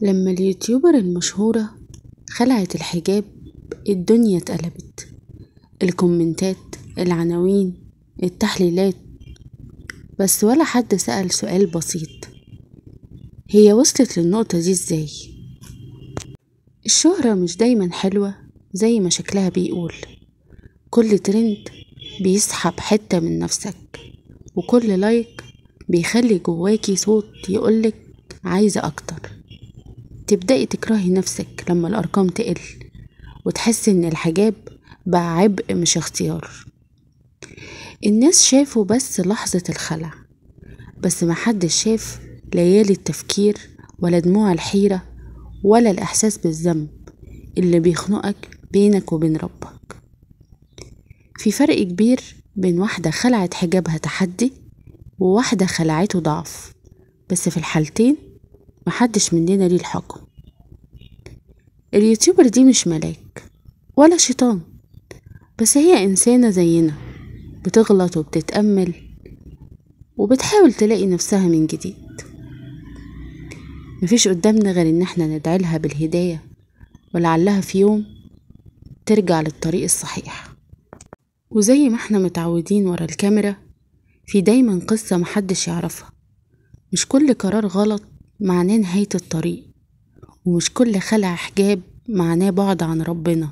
لما اليوتيوبر المشهورة خلعت الحجاب الدنيا اتقلبت. الكومنتات، العناوين، التحليلات، بس ولا حد سأل سؤال بسيط: هي وصلت للنقطة دي ازاي؟ الشهرة مش دايما حلوة زي ما شكلها بيقول. كل ترند بيسحب حتة من نفسك، وكل لايك بيخلي جواكي صوت يقولك عايزة أكتر. تبدأي تكرهي نفسك لما الأرقام تقل، وتحسي إن الحجاب بقى عبء مش اختيار. الناس شافوا بس لحظة الخلع، بس محدش شاف ليالي التفكير، ولا دموع الحيرة، ولا الإحساس بالذنب اللي بيخنقك بينك وبين ربك. في فرق كبير بين واحدة خلعت حجابها تحدي وواحدة خلعته ضعف، بس في الحالتين محدش مننا ليه الحكم. اليوتيوبر دي مش ملاك ولا شيطان، بس هي إنسانة زينا، بتغلط وبتتأمل وبتحاول تلاقي نفسها من جديد. مفيش قدامنا غير إن احنا ندعيلها بالهداية، ولعلها في يوم ترجع للطريق الصحيح. وزي ما احنا متعودين ورا الكاميرا، في دايما قصة محدش يعرفها. مش كل قرار غلط معناه نهاية الطريق، ومش كل خلع حجاب معناه بعد عن ربنا.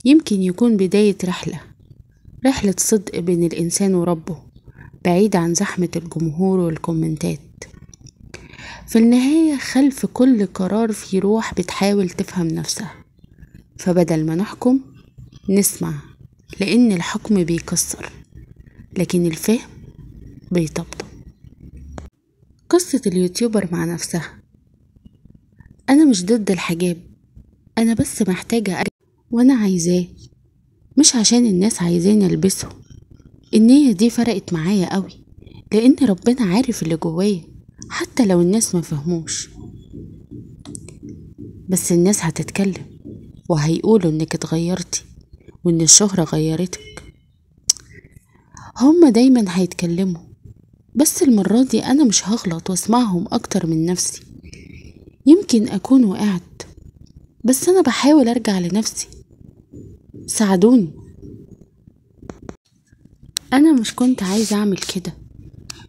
يمكن يكون بداية رحلة صدق بين الإنسان وربه، بعيد عن زحمة الجمهور والكومنتات. في النهاية خلف كل قرار في روح بتحاول تفهم نفسها، فبدل ما نحكم نسمع، لأن الحكم بيكسر لكن الفهم بيطبطب. قصة اليوتيوبر مع نفسها: أنا مش ضد الحجاب، أنا بس محتاجة وأنا عايزاه، مش عشان الناس عايزاني ألبسه. النية دي فرقت معايا قوي، لأن ربنا عارف اللي جوايا حتى لو الناس ما فهموش. بس الناس هتتكلم وهيقولوا إنك اتغيرتي وإن الشهرة غيرتك. هما دايما هيتكلموا، بس المرة دي أنا مش هغلط واسمعهم أكتر من نفسي. يمكن أكون وقعت، بس أنا بحاول أرجع لنفسي، ساعدوني. أنا مش كنت عايزة أعمل كده،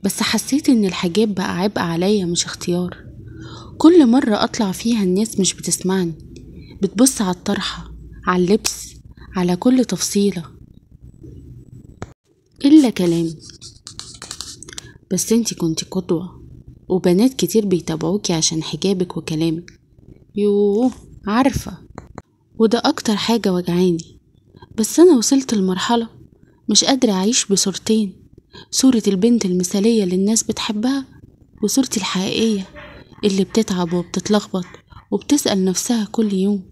بس حسيت إن الحجاب بقى عبء عليا مش اختيار. كل مرة أطلع فيها الناس مش بتسمعني، بتبص على الطرحة، على اللبس، على كل تفصيلة إلا كلامي. بس انتي كنتي قدوة، وبنات كتير بيتابعوكي عشان حجابك وكلامك. يوه، عارفة، وده أكتر حاجة وجعاني. بس أنا وصلت لمرحلة مش قادرة أعيش بصورتين: صورة البنت المثالية اللي الناس بتحبها، وصورتي الحقيقية اللي بتتعب وبتتلخبط وبتسأل نفسها كل يوم: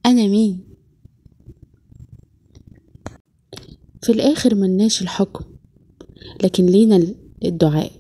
أنا مين؟ في الآخر ملناش الحكم، لكن لينا الدعاء.